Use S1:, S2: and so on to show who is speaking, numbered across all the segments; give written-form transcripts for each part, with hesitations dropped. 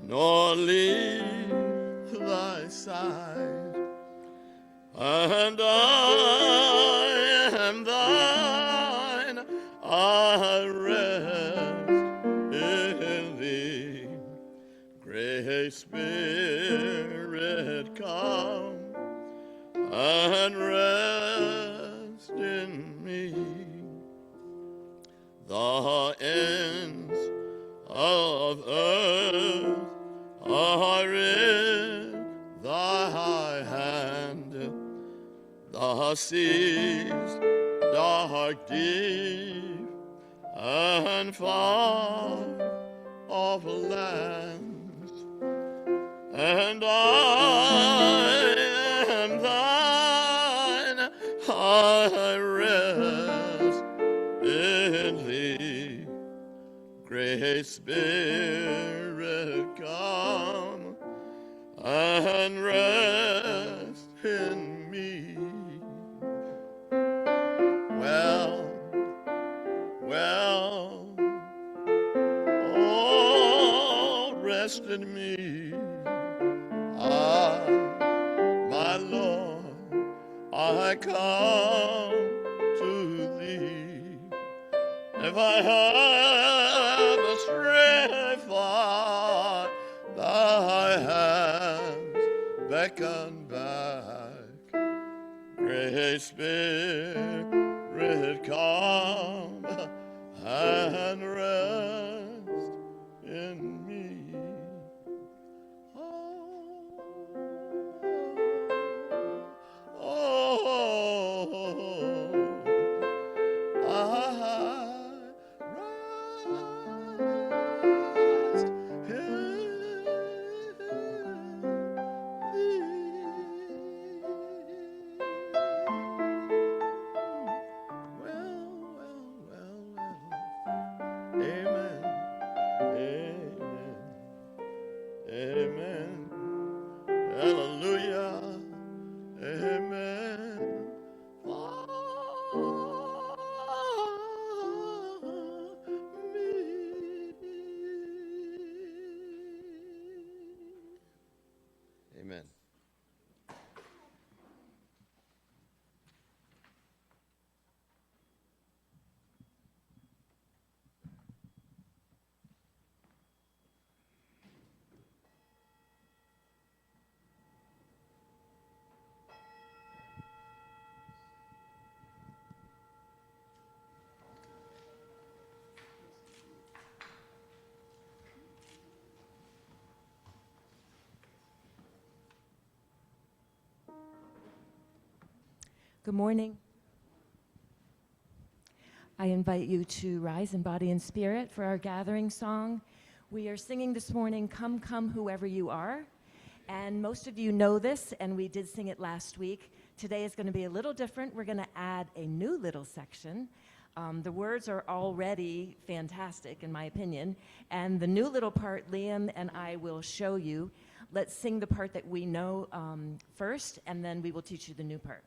S1: nor leave thy side, and I am thine, I rest in thee. Great Spirit, come and rest in me. The ends of earth are in thy hand, the seas dark, deep, and far of lands, and I am thine, I rest in thee. Great Spirit, come and rest in me. Well, oh, rest in me. My Lord, I come to thee. If I have a stray far, thy hands beckon back. Great Spirit, come and rest in me. Amen.
S2: Good morning. I invite you to rise in body and spirit for our gathering song. We are singing this morning, Come, Come, Whoever You Are. And most of you know this, and we did sing it last week. Today is going to be a little different. We're going to add a new little section. The words are already fantastic, in my opinion. And the new little part, Liam and I will show you. Let's sing the part that we know first, and then we will teach you the new part.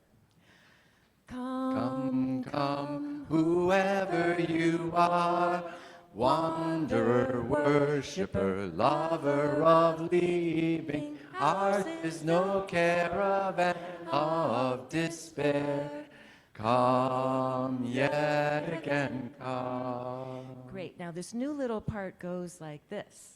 S3: Come, come, whoever you are, wanderer, worshipper, lover of leaving, ours is no caravan of despair. Come yet again, come.
S2: Great. Now this new little part goes like this.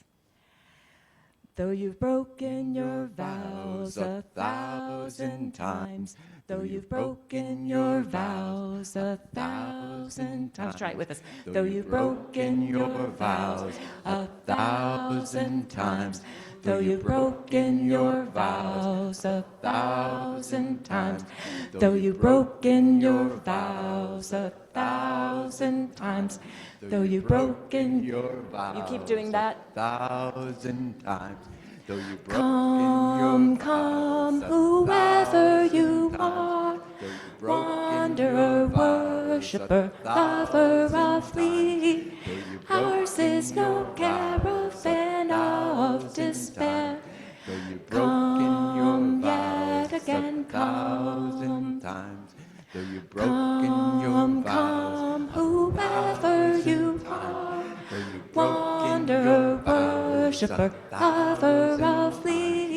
S2: Though you've broken your vows 1,000 times, though you've broken your vows 1,000 times. Try it with us. Though you've broken your vows 1,000 times, though you've broken your vows 1,000 times, though you've broken your vows 1,000 times, though you've broken your vows. You keep doing that.
S3: 1,000 times. Though you've broken
S2: Come,
S3: your
S2: come,
S3: vows
S2: whoever
S3: 1,000
S2: you
S3: times.
S2: are,
S3: Though you've broken
S2: wanderer,
S3: your vows
S2: worshipper, lover
S3: 1,000
S2: of thee.
S3: times. Though you've
S2: Ours is
S3: broken
S2: no
S3: your
S2: caravan
S3: vows
S2: of despair.
S3: 1,000 times. Though you've broken your
S2: Come
S3: vows
S2: yet again,
S3: 1,000
S2: come.
S3: times. Though you've broken your
S2: Come,
S3: vows
S2: come, whoever you
S3: 1,000
S2: are,
S3: times. Though you've broken your
S2: wanderer,
S3: vows
S2: worshipper, lover
S3: 1,000
S2: of thee.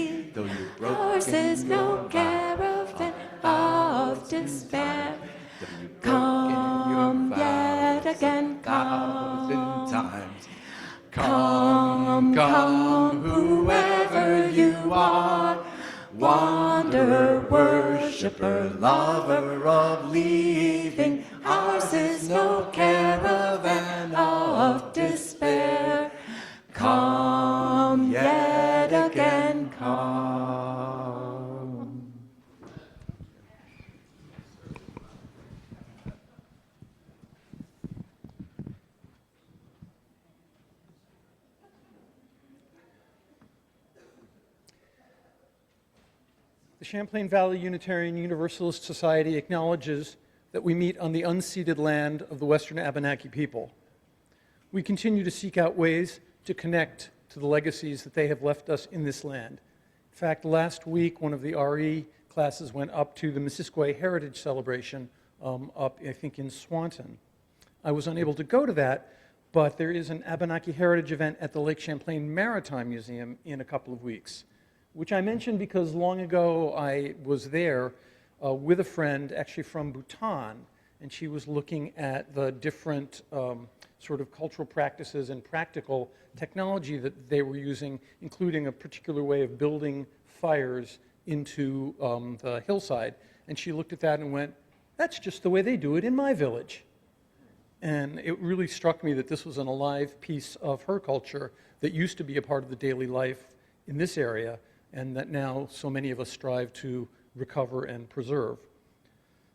S3: times. Though you've broken
S2: Ours is
S3: your
S2: no
S3: vows
S2: caravan of despair.
S3: Though you've broken
S2: Come
S3: your
S2: yet
S3: vows
S2: again,
S3: 1,000
S2: come.
S3: times.
S2: Come, come, whoever you are, wanderer, worshipper, lover of leaving. Ours is no caravan of despair. Come yet again, come.
S4: The Champlain Valley Unitarian Universalist Society acknowledges that we meet on the unceded land of the Western Abenaki people. We continue to seek out ways to connect to the legacies that they have left us in this land. In fact, last week, one of the RE classes went up to the Missisquoi Heritage Celebration up, I think, in Swanton. I was unable to go to that, but there is an Abenaki Heritage event at the Lake Champlain Maritime Museum in a couple of weeks, which I mentioned because long ago I was there with a friend actually from Bhutan, and she was looking at the different sort of cultural practices and practical technology that they were using, including a particular way of building fires into the hillside. And she looked at that and went, "That's just the way they do it in my village." And it really struck me that this was an alive piece of her culture that used to be a part of the daily life in this area, and that now so many of us strive to recover and preserve.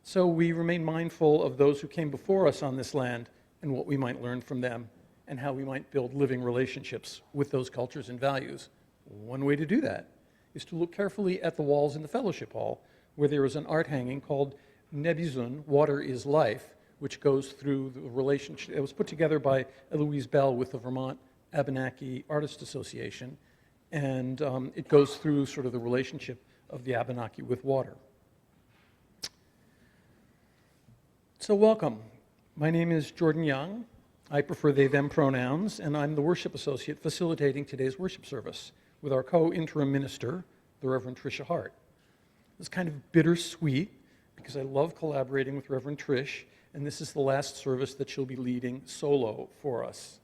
S4: So we remain mindful of those who came before us on this land and what we might learn from them and how we might build living relationships with those cultures and values. One way to do that is to look carefully at the walls in the fellowship hall, where there is an art hanging called Nebizun, Water is Life, which goes through the relationship. It was put together by Eloise Bell with the Vermont Abenaki Artists Association, and it goes through sort of the relationship of the Abenaki with water. So welcome. My name is Jordan Young. I prefer they, them pronouns, and I'm the worship associate facilitating today's worship service with our co-interim minister, the Reverend Tricia Hart. It's kind of bittersweet because I love collaborating with Reverend Trish, and this is the last service that she'll be leading solo for us.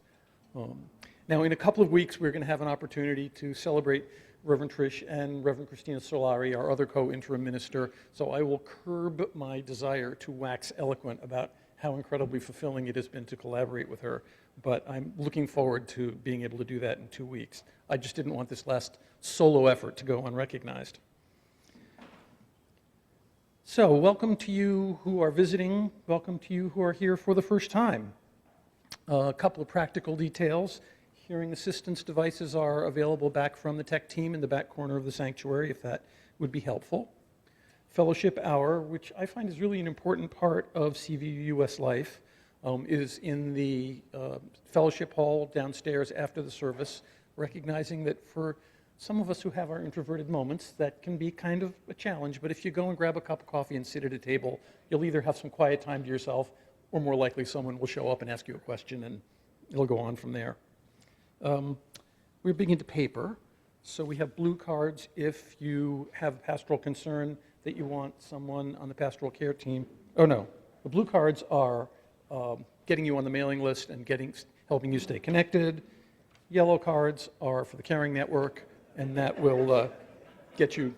S4: Now, in a couple of weeks, we're going to have an opportunity to celebrate Reverend Trish and Reverend Christina Solari, our other co-interim minister, so I will curb my desire to wax eloquent about how incredibly fulfilling it has been to collaborate with her, but I'm looking forward to being able to do that in 2 weeks. I just didn't want this last solo effort to go unrecognized. So, welcome to you who are visiting, welcome to you who are here for the first time. A couple of practical details. Hearing assistance devices are available back from the tech team in the back corner of the sanctuary, if that would be helpful. fellowship hour, which I find is really an important part of CVUS life, is in the fellowship hall downstairs after the service, recognizing that for some of us who have our introverted moments, that can be kind of a challenge. But if you go and grab a cup of coffee and sit at a table, you'll either have some quiet time to yourself, or more likely someone will show up and ask you a question, and it'll go on from there. We're big into paper, so we have blue cards if you have a pastoral concern that you want someone on the pastoral care team. Oh no, the blue cards are getting you on the mailing list and helping you stay connected. Yellow cards are for the caring network, and that will get you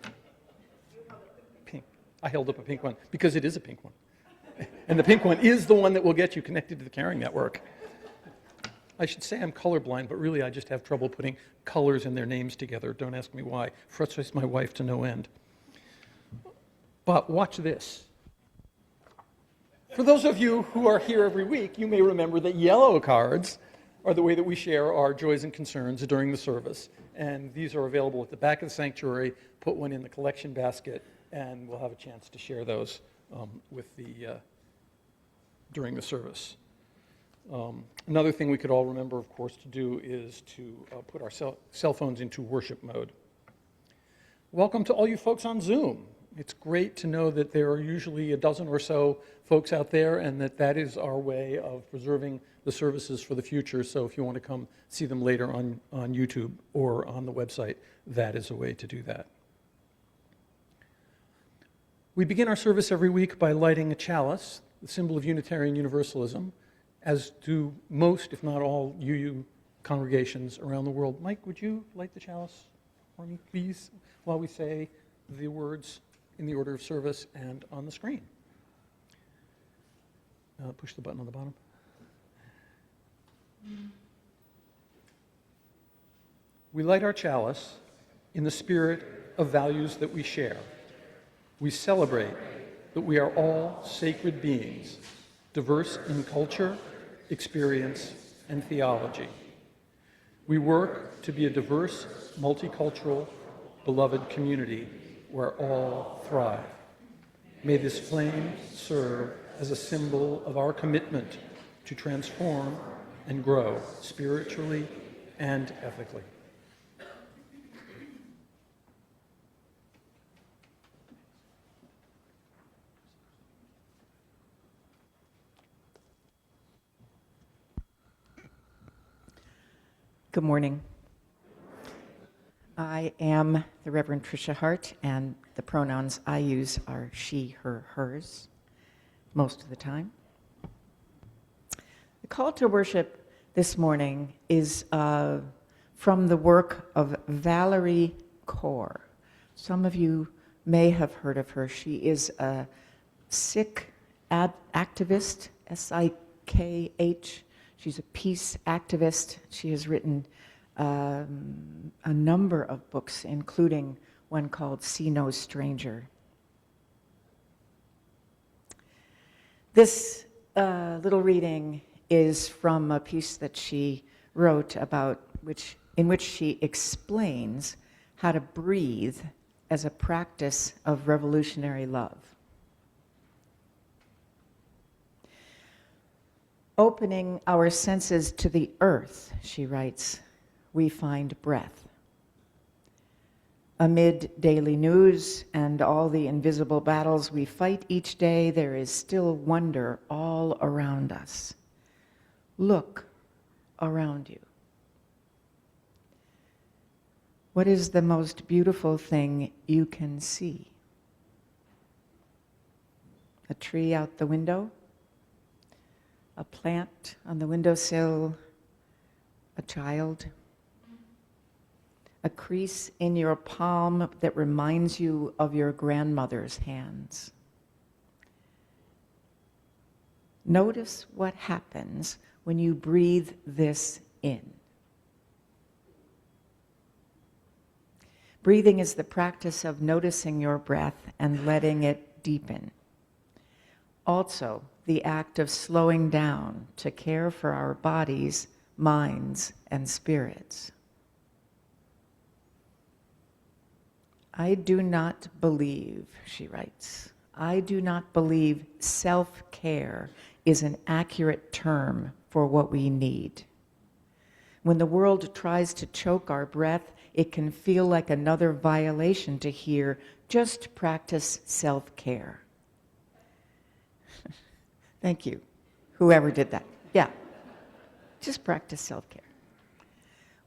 S4: pink. I held up a pink one because it is a pink one. And the pink one is the one that will get you connected to the caring network. I should say I'm colorblind, but really I just have trouble putting colors in their names together. Don't ask me why. Frustrates my wife to no end. But watch this. For those of you who are here every week, you may remember that yellow cards are the way that we share our joys and concerns during the service. And these are available at the back of the sanctuary. Put one in the collection basket, and we'll have a chance to share those during the service. Another thing we could all remember, of course, to do is to put our cell phones into worship mode. Welcome to all you folks on Zoom. It's great to know that there are usually a dozen or so folks out there, and that is our way of preserving the services for the future. So if you want to come see them later on YouTube or on the website, that is a way to do that. We begin our service every week by lighting a chalice, the symbol of Unitarian Universalism, as do most, if not all, UU congregations around the world. Mike, would you light the chalice for me, please, while we say the words in the order of service and on the screen? Push the button on the bottom. We light our chalice in the spirit of values that we share. We celebrate that we are all sacred beings, diverse in culture, experience, and theology. We work to be a diverse, multicultural, beloved community where all thrive. May this flame serve as a symbol of our commitment to transform and grow spiritually and ethically.
S2: Good morning. I am the Reverend Tricia Hart, and the pronouns I use are she, her, hers, most of the time. The call to worship this morning is from the work of Valerie Kaur. Some of you may have heard of her. She is a Sikh activist, S-I-K-H. She's a peace activist. She has written a number of books, including one called See No Stranger. This little reading is from a piece that she wrote in which she explains how to breathe as a practice of revolutionary love. Opening our senses to the earth, she writes, we find breath. Amid daily news and all the invisible battles we fight each day, there is still wonder all around us. Look around you. What is the most beautiful thing you can see? A tree out the window? A plant on the windowsill? A child? A crease in your palm that reminds you of your grandmother's hands? Notice what happens when you breathe this in. Breathing is the practice of noticing your breath and letting it deepen. Also, the act of slowing down to care for our bodies, minds, and spirits.
S5: I do not believe, she writes, I do not believe self-care is an accurate term for what we need. When the world tries to choke our breath, it can feel like another violation to hear, just practice self-care. Thank you, whoever did that. Yeah, just practice self-care.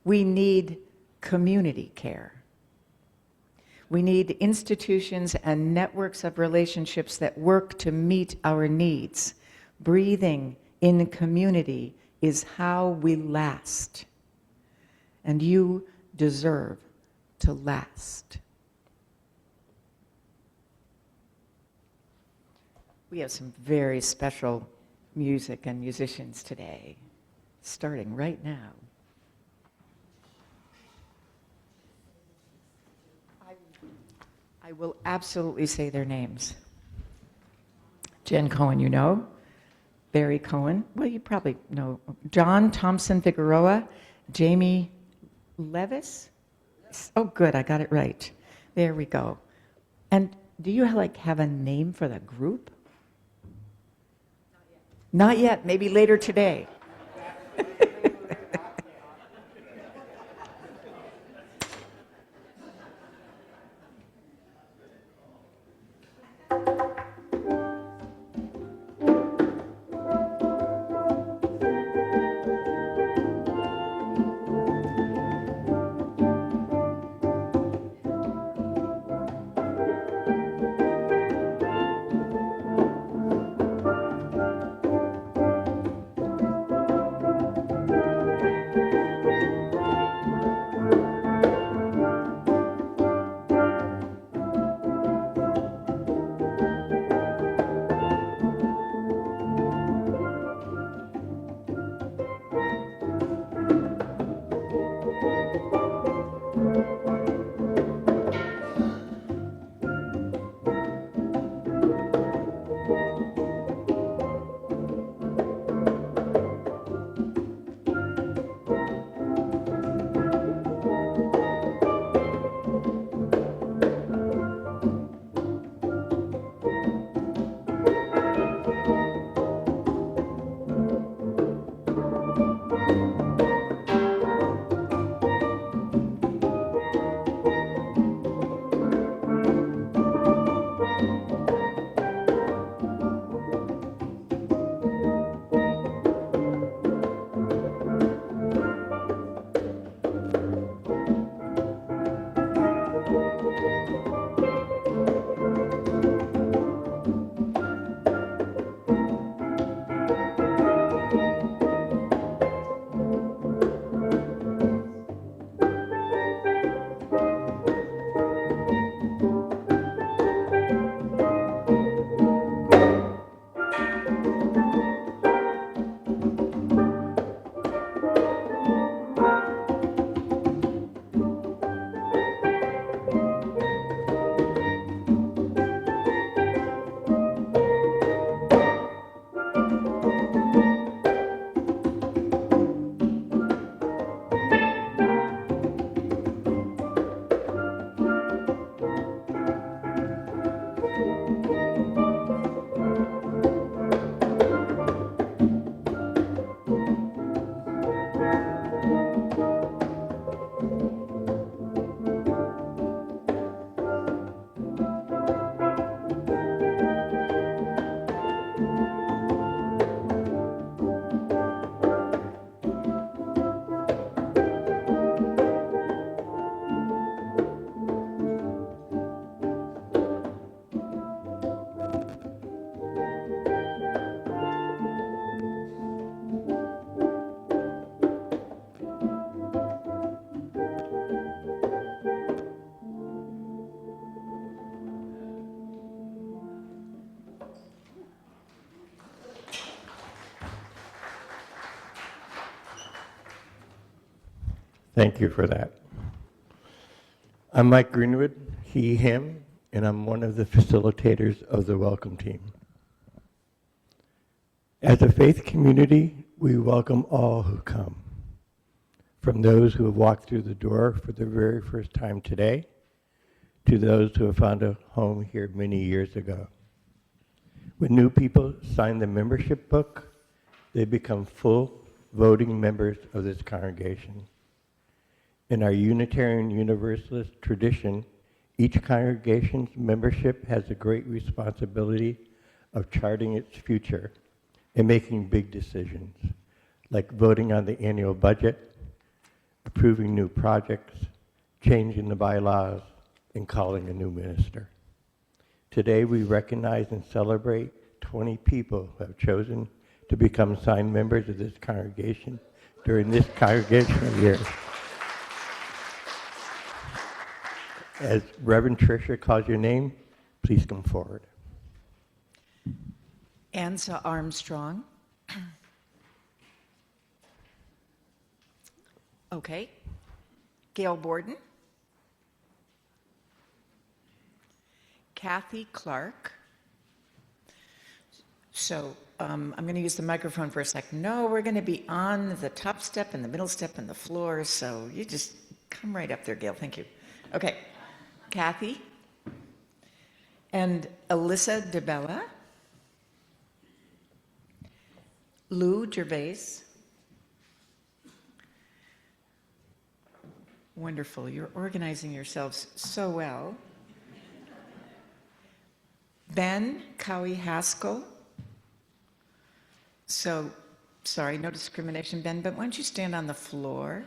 S5: We need community care. We need institutions and networks of relationships that work to meet our needs. Breathing in community is how we last. And you deserve to last. We have some very special music and musicians today, starting right now. I will absolutely say their names. Jen Cohen, you know. Barry Cohen, well, you probably know. John Thompson-Figueroa, Jamie Levis. Oh, good, I got it right. There we go. And do you have a name for the group? Not yet, maybe later today.
S6: Thank you for that. I'm Mike Greenwood, he, him, and I'm one of the facilitators of the Welcome Team. As a faith community, we welcome all who come, from those who have walked through the door for the very first time today, to those who have found a home here many years ago. When new people sign the membership book, they become full voting members of this congregation. In our Unitarian Universalist tradition, each congregation's membership has a great responsibility of charting its future and making big decisions, like voting on the annual budget, approving new projects, changing the bylaws, and calling a new minister. Today we recognize and celebrate 20 people who have chosen to become signed members of this congregation during this congregational year. As Reverend Tricia calls your name, please come forward.
S5: Ansa Armstrong. Okay. Gail Borden. Kathy Clark. So I'm going to use the microphone for a sec. No, we're going to be on the top step and the middle step and the floor, so you just come right up there, Gail. Thank you. Okay. Kathy. And Alyssa DeBella. Lou Gervais. Wonderful. You're organizing yourselves so well. Ben Cowie Haskell. So, sorry, no discrimination, Ben, but why don't you stand on the floor?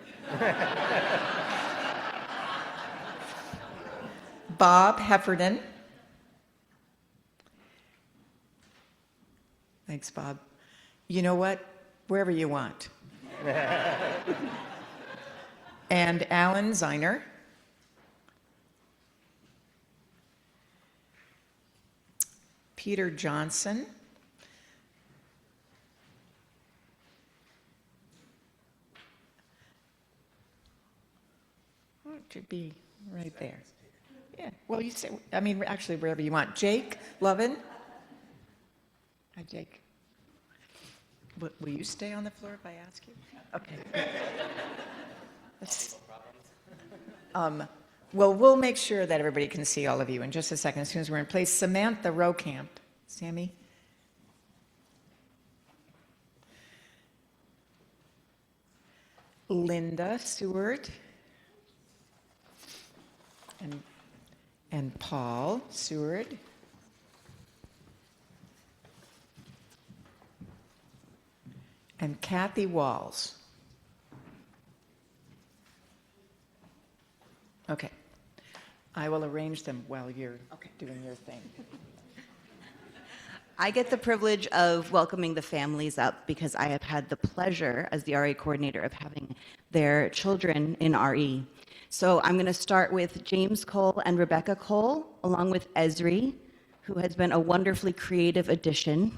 S5: Bob Heffernan. Thanks, Bob. You know what? Wherever you want. And Alan Zeiner. Peter Johnson. What should be right there? Yeah, well, you say, I mean, actually, wherever you want. Jake Lovin. Hi, Jake. Will you stay on the floor if I ask you? Okay. Well, we'll make sure that everybody can see all of you in just a second as soon as we're in place. Samantha Rokamp. Sammy? Linda Seward. And Paul Seward. And Kathy Walls. Okay. I will arrange them while you're doing your thing.
S7: I get the privilege of welcoming the families up because I have had the pleasure as the RE coordinator of having their children in RE. So I'm going to start with James Cole and Rebecca Cole, along with Esri, who has been a wonderfully creative addition.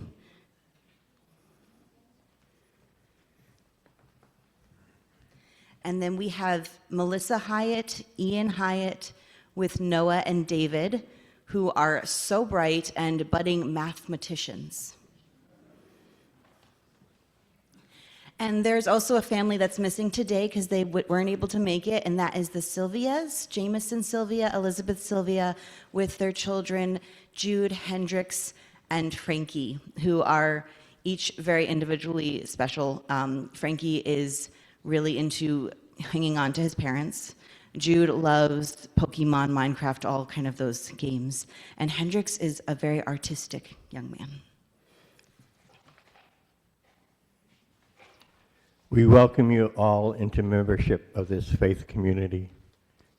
S7: And then we have Melissa Hyatt, Ian Hyatt, with Noah and David, who are so bright and budding mathematicians. And there's also a family that's missing today because they weren't able to make it, and that is the Sylvias, Jameson Sylvia, Elizabeth Sylvia, with their children, Jude, Hendrix, and Frankie, who are each very individually special. Frankie is really into hanging on to his parents. Jude loves Pokemon, Minecraft, all kind of those games. And Hendrix is a very artistic young man.
S6: We welcome you all into membership of this faith community.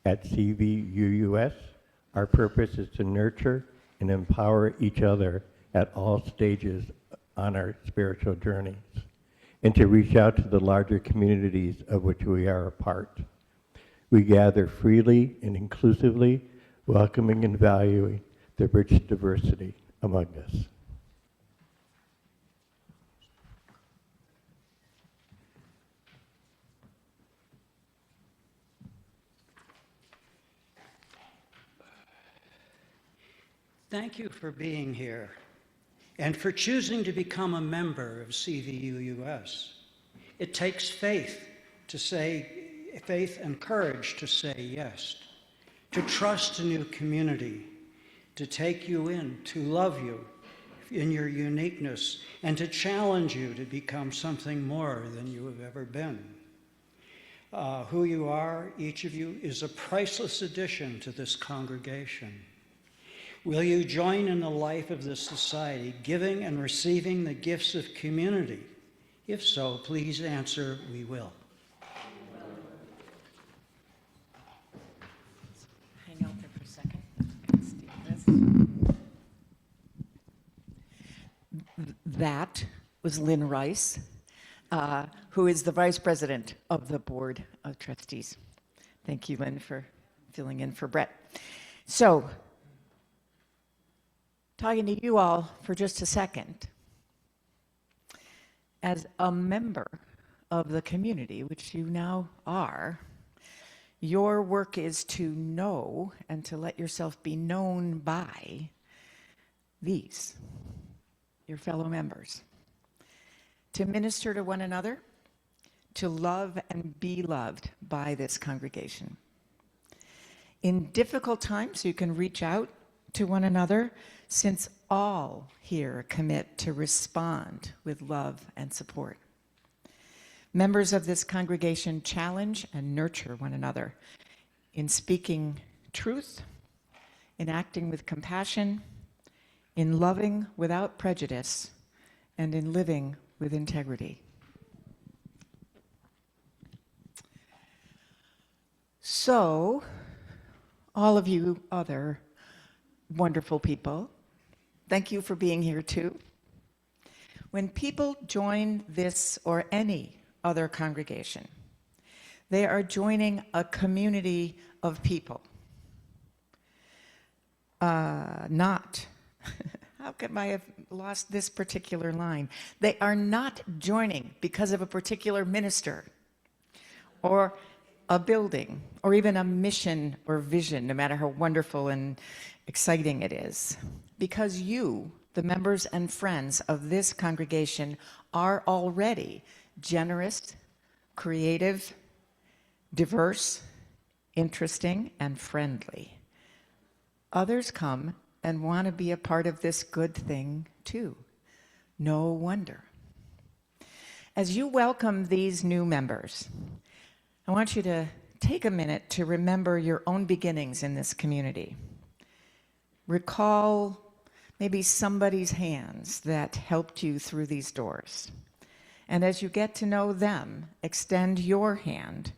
S6: At Cvuus, our purpose is to nurture and empower each other at all stages on our spiritual journeys, and to reach out to the larger communities of which we are a part. We gather freely and inclusively, welcoming and valuing the rich diversity among us.
S8: Thank you for being here and for choosing to become a member of Cvuus. It takes faith and courage to say yes, to trust a new community, to take you in, to love you in your uniqueness, and to challenge you to become something more than you have ever been. Who you are, each of you, is a priceless addition to this congregation. Will you join in the life of this society, giving and receiving the gifts of community? If so, please answer, we will.
S5: Hang out there for a second. That was Lynn Rice, who is the Vice President of the Board of Trustees. Thank you, Lynn, for filling in for Brett. So, talking to you all for just a second, as a member of the community, which you now are, your work is to know and to let yourself be known by these, your fellow members, to minister to one another, to love and be loved by this congregation. In difficult times, you can reach out to one another, since all here commit to respond with love and support. Members of this congregation challenge and nurture one another in speaking truth, in acting with compassion, in loving without prejudice, and in living with integrity. So, all of you other wonderful people, thank you for being here too. When people join this or any other congregation, they are joining a community of people. Not, how could I have lost this particular line? They are not joining because of a particular minister or a building or even a mission or vision, no matter how wonderful and exciting it is. Because you, the members and friends of this congregation, are already generous, creative, diverse, interesting, and friendly. Others come and want to be a part of this good thing too. No wonder. As you welcome these new members, I want you to take a minute to remember your own beginnings in this community. Recall maybe somebody's hands that helped you through these doors. And as you get to know them, extend your hand,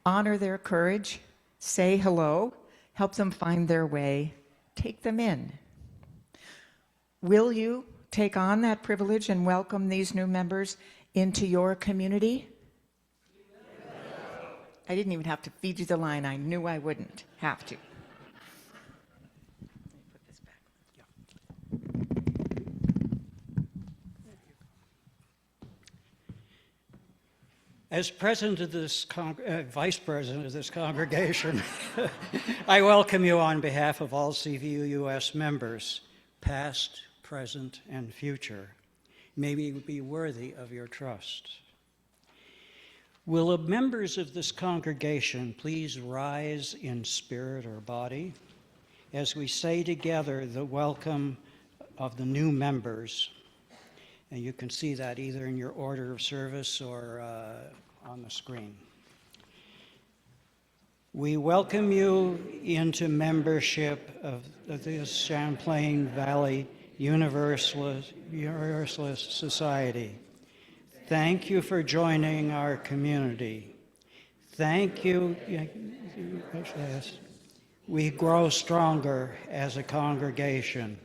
S5: honor their courage, say hello, help them find their way, take them in. Will you take on that privilege and welcome these new members into your community? I didn't even have to feed you the line. I knew I wouldn't have to. Put this back.
S8: As president of this vice president of this congregation, I welcome you on behalf of all CVUS members, past, present, and future. May we be worthy of your trust. Will the members of this congregation please rise in spirit or body as we say together the welcome of the new members? And you can see that either in your order of service or on the screen. We welcome you into membership of this Champlain Valley Universalist Society. Thank you for joining our community. Thank you. We grow stronger as a congregation.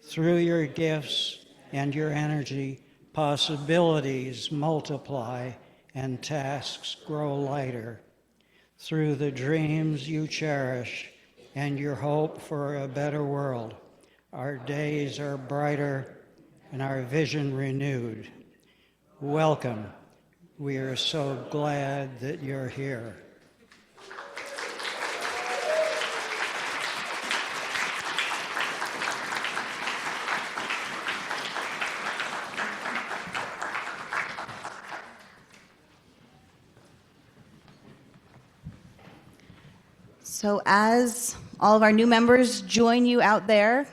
S8: Through your gifts and your energy, possibilities multiply and tasks grow lighter. Through the dreams you cherish and your hope for a better world, our days are brighter and our vision renewed. Welcome. We are so glad that you're here.
S7: So as all of our new members join you out there,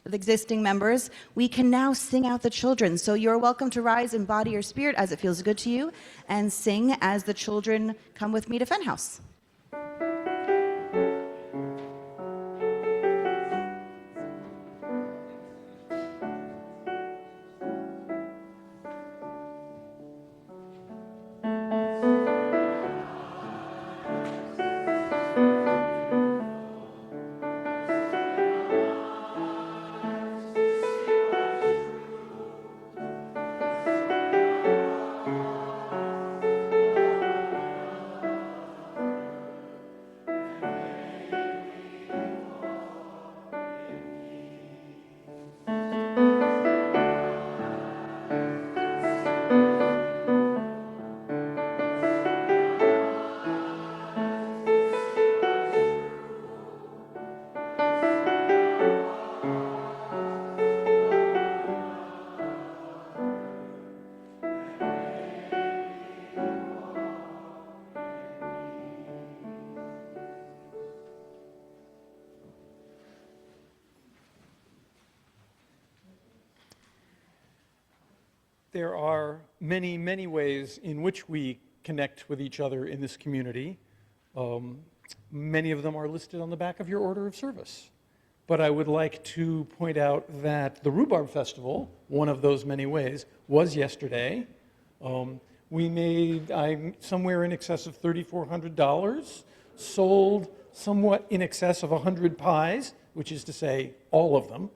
S7: the existing members, we can now sing out the children. So you're welcome to rise in body or spirit as it feels good to you and sing as the children come with me to Funhouse.
S4: There are many, many ways in which we connect with each other in this community. Many of them are listed on the back of your order of service. But I would like to point out that the Rhubarb Festival, one of those many ways, was yesterday. We made somewhere in excess of $3,400, sold somewhat in excess of 100 pies, which is to say all of them.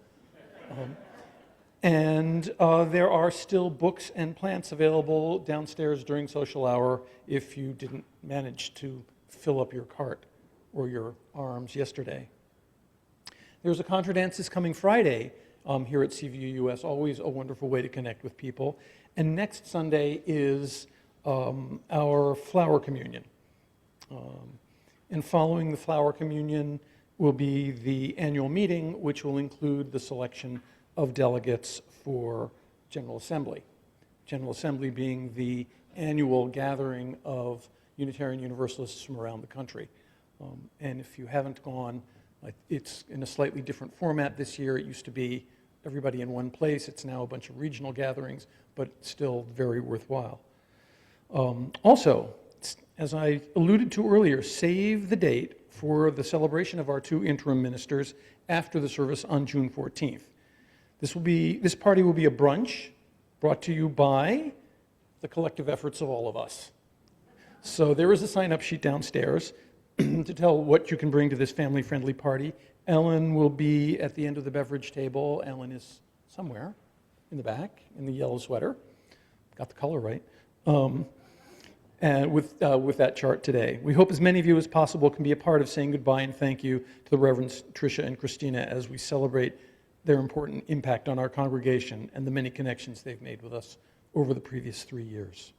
S4: And there are still books and plants available downstairs during social hour if you didn't manage to fill up your cart or your arms yesterday. There's a contra dance this coming Friday here at CVU US, always a wonderful way to connect with people. And next Sunday is our flower communion. And following the flower communion will be the annual meeting, which will include the selection of delegates for General Assembly. General Assembly being the annual gathering of Unitarian Universalists from around the country. And if you haven't gone, it's in a slightly different format this year. It used to be everybody in one place. It's now a bunch of regional gatherings, but still very worthwhile. Also, as I alluded to earlier, save the date for the celebration of our 2 interim ministers after the service on June 14th. This party will be a brunch brought to you by the collective efforts of all of us. So there is a sign-up sheet downstairs to tell what you can bring to this family-friendly party. Ellen will be at the end of the beverage table. Ellen is somewhere in the back in the yellow sweater. Got the color right. And with that chart today. We hope as many of you as possible can be a part of saying goodbye and thank you to the Reverends Tricia and Christina as we celebrate their important impact on our congregation and the many connections they've made with us over the previous 3 years.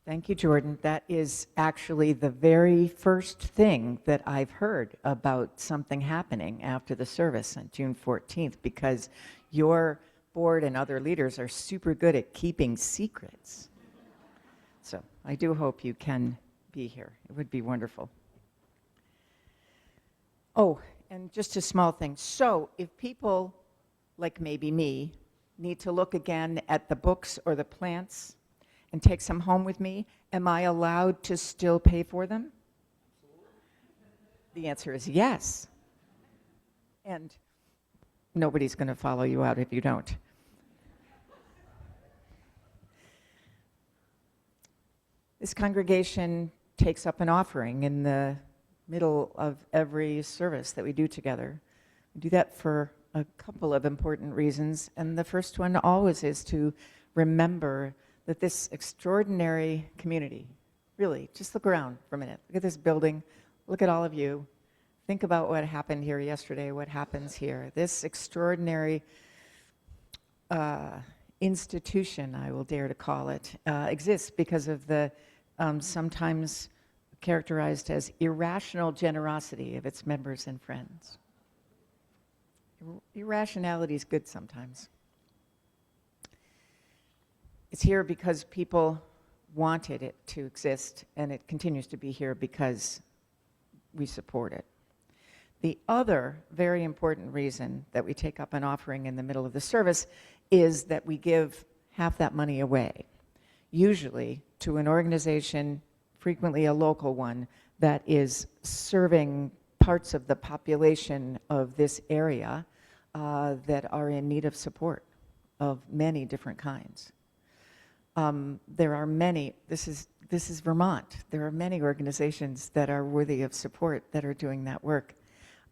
S5: Thank you, Jordan. That is actually the very first thing that I've heard about something happening after the service on June 14th, because your board and other leaders are super good at keeping secrets. So I do hope you can be here. It would be wonderful. Oh, and just a small thing. So if people, like maybe me, need to look again at the books or the plants and take some home with me, am I allowed to still pay for them? The answer is yes. And nobody's going to follow you out if you don't. This congregation takes up an offering in the middle of every service that we do together. We do that for a couple of important reasons, and the first one always is to remember that this extraordinary community, really, just look around for a minute. Look at this building. Look at all of you. Think about what happened here yesterday, what happens here. This extraordinary institution, I will dare to call it, exists because of the sometimes characterized as irrational generosity of its members and friends. Irrationality is good sometimes. It's here because people wanted it to exist, and it continues to be here because we support it. The other very important reason that we take up an offering in the middle of the service is that we give half that money away, usually to an organization, frequently a local one, that is serving parts of the population of this area that are in need of support of many different kinds. There are many, this is Vermont, there are many organizations that are worthy of support that are doing that work.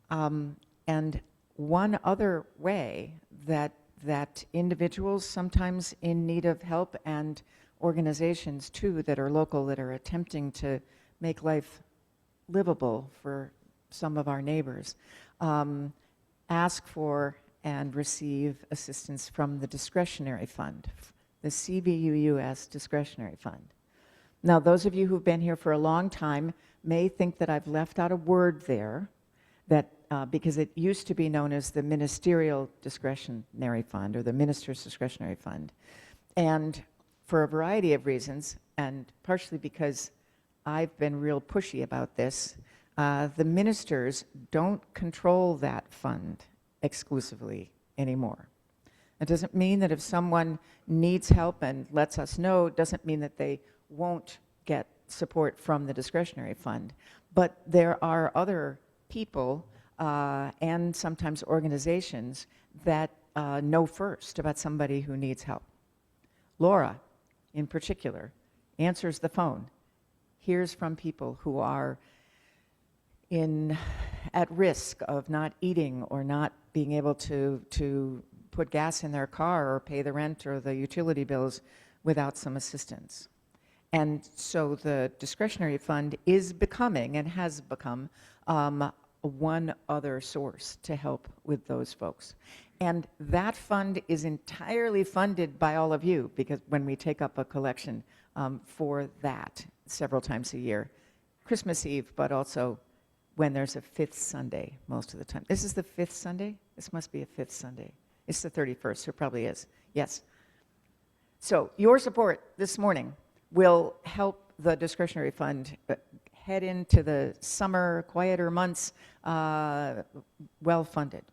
S5: And one other way that individuals sometimes in need of help, and organizations too that are local, that are attempting to make life livable for some of our neighbors, ask for and receive assistance from the discretionary fund, the Cvuus discretionary fund. Now, those of you who've been here for a long time may think that I've left out a word there, that because it used to be known as the Ministerial Discretionary Fund, or the Minister's Discretionary Fund. And for a variety of reasons, and partially because I've been real pushy about this, the ministers don't control that fund exclusively anymore. It doesn't mean that if someone needs help and lets us know, it doesn't mean that they won't get support from the discretionary fund. But there are other people and sometimes organizations that know first about somebody who needs help. Laura, in particular, answers the phone, hears from people who are at risk of not eating or not being able to put gas in their car or pay the rent or the utility bills without some assistance. And so the discretionary fund is becoming, and has become, one other source to help with those folks. And that fund is entirely funded by all of you, because when we take up a collection for that several times a year, Christmas Eve, but also when there's a fifth Sunday most of the time. This is the fifth Sunday? This must be a fifth Sunday. It's the 31st, so it probably is. Yes. So your support this morning will help the discretionary fund head into the summer, quieter months well-funded.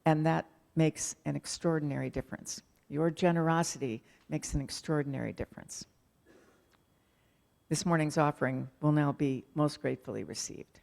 S5: And that makes an extraordinary difference. Your generosity makes an extraordinary difference. This morning's offering will now be most gratefully received.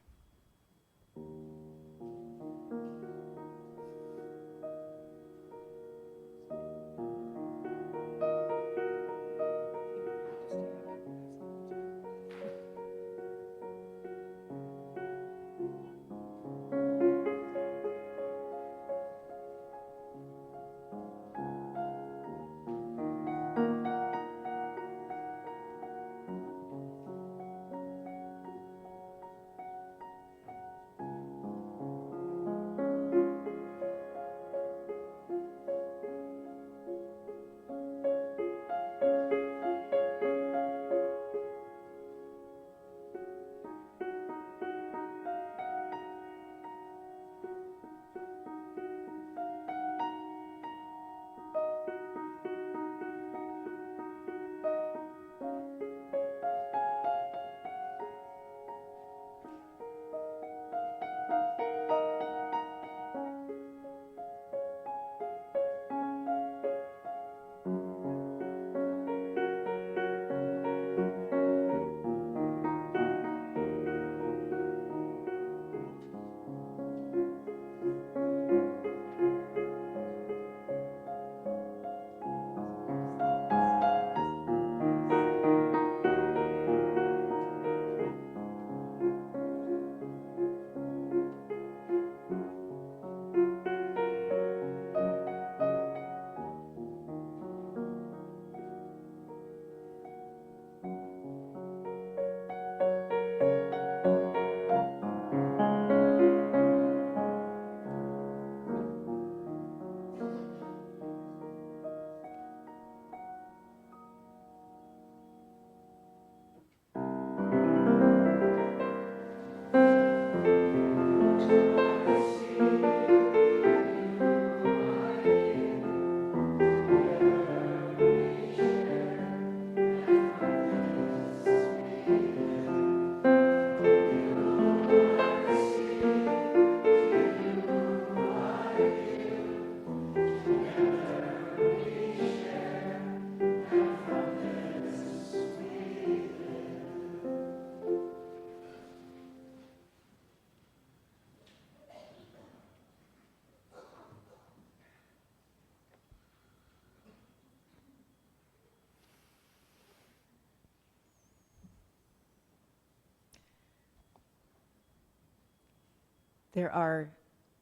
S5: There are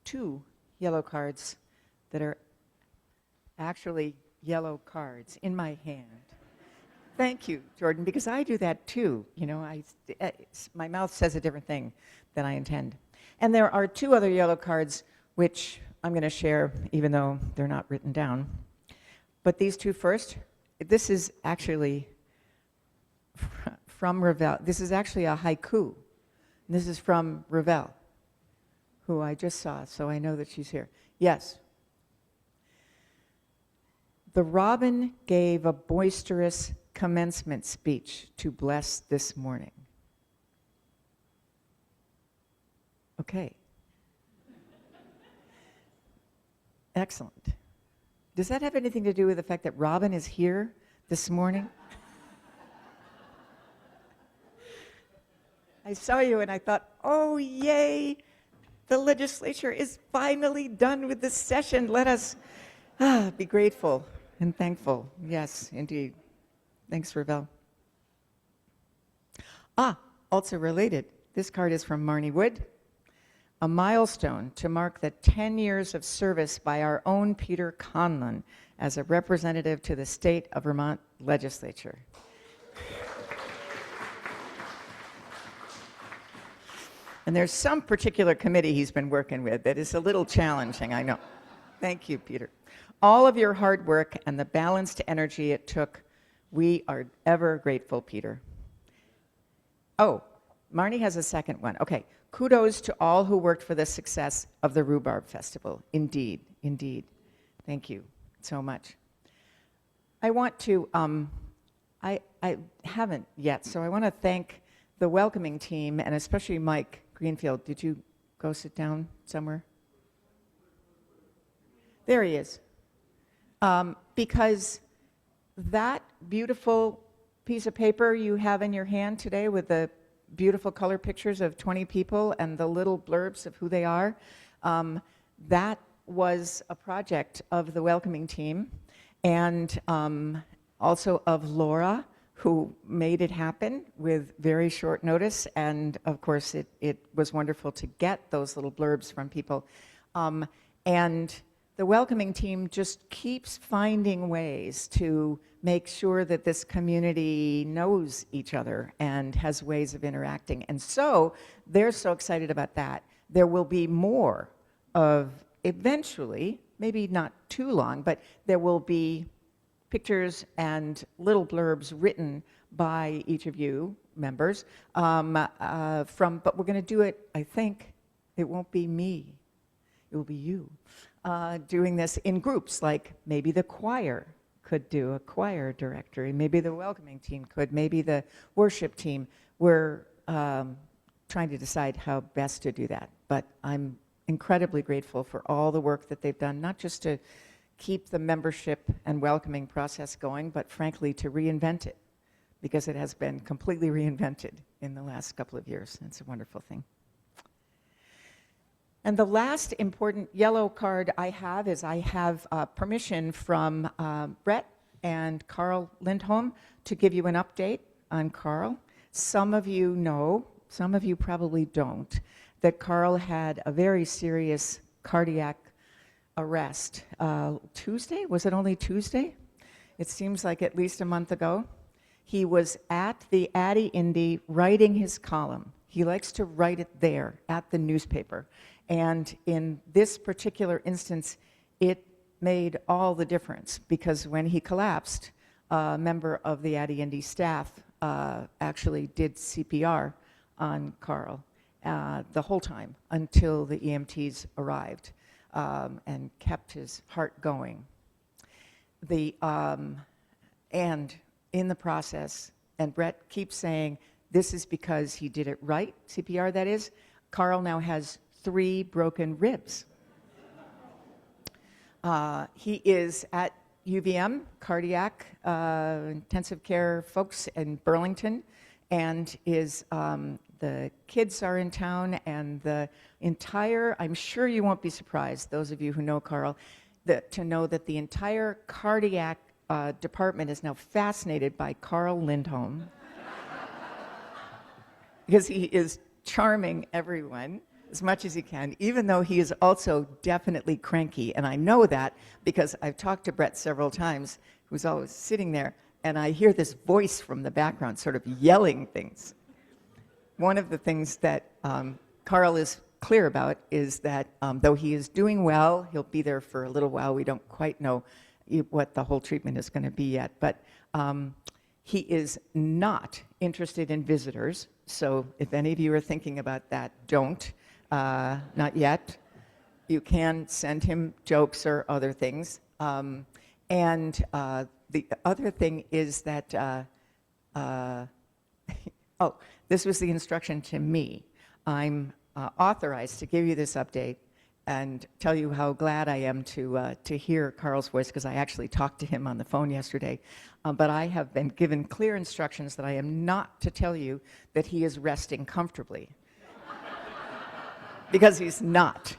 S5: 2 yellow cards that are actually yellow cards in my hand. Thank you, Jordan, because I do that too. You know, my mouth says a different thing than I intend. And there are 2 other yellow cards which I'm going to share, even though they're not written down. But these 2 first, this is actually from Ravel. This is actually a haiku. This is from Ravel, who I just saw, so I know that she's here. Yes. The robin gave a boisterous commencement speech to bless this morning. Okay. Excellent. Does that have anything to do with the fact that Robin is here this morning? I saw you and I thought, oh, yay, the legislature is finally done with this session. Let us be grateful and thankful. Yes, indeed. Thanks, Ravel. Also related, this card is from Marnie Wood. A milestone to mark the 10 years of service by our own Peter Conlon as a representative to the state of Vermont legislature. And there's some particular committee he's been working with that is a little challenging, I know. Thank you, Peter. All of your hard work and the balanced energy it took, we are ever grateful, Peter. Oh, Marnie has a second one. Okay. Kudos to all who worked for the success of the Rhubarb Festival. Indeed, indeed. Thank you so much. I want to, I haven't yet, so I want to thank the welcoming team, and especially Mike Greenfield. Did you go sit down somewhere? There he is. Because that beautiful piece of paper you have in your hand today with the beautiful color pictures of 20 people and the little blurbs of who they are, that was a project of the welcoming team and also of Laura, who made it happen with very short notice. And of course, it was wonderful to get those little blurbs from people. And the welcoming team just keeps finding ways to make sure that this community knows each other and has ways of interacting. And so they're so excited about that. There will be more of, eventually, maybe not too long, but there will be pictures and little blurbs written by each of you members but we're going to do it, I think, it won't be me, it will be you. Doing this in groups, like maybe the choir could do a choir directory, maybe the welcoming team could, maybe the worship team. We're trying to decide how best to do that. But I'm incredibly grateful for all the work that they've done, not just to keep the membership and welcoming process going, but frankly to reinvent it, because it has been completely reinvented in the last couple of years. It's a wonderful thing. And the last important yellow card I have is I have permission from Brett and Carl Lindholm to give you an update on Carl. Some of you know, some of you probably don't, that Carl had a very serious cardiac arrest. Tuesday? Was it only Tuesday? It seems like at least a month ago. He was at the Addy Indy writing his column. He likes to write it there at the newspaper. And in this particular instance, it made all the difference, because when he collapsed, a member of the Addy Indy staff actually did CPR on Carl the whole time until the EMTs arrived and kept his heart going. And in the process, and Brett keeps saying, this is because he did it right, CPR that is, Carl now has 3 broken ribs. He is at UVM, cardiac intensive care folks in Burlington, and is the kids are in town, and the entire, I'm sure you won't be surprised, those of you who know Carl, to know that the entire cardiac department is now fascinated by Carl Lindholm, because he is charming everyone. as much as he can, even though he is also definitely cranky. And I know that because I've talked to Brett several times, who's always sitting there, and I hear this voice from the background sort of yelling things. One of the things that Carl is clear about is that though he is doing well, he'll be there for a little while. We don't quite know what the whole treatment is going to be yet, but he is not interested in visitors. So if any of you are thinking about that, don't. Not yet. You can send him jokes or other things. And the other thing is that, oh, this was the instruction to me. I'm authorized to give you this update and tell you how glad I am to hear Carl's voice, because I actually talked to him on the phone yesterday. But I have been given clear instructions that I am not to tell you that he is resting comfortably. Because he's not.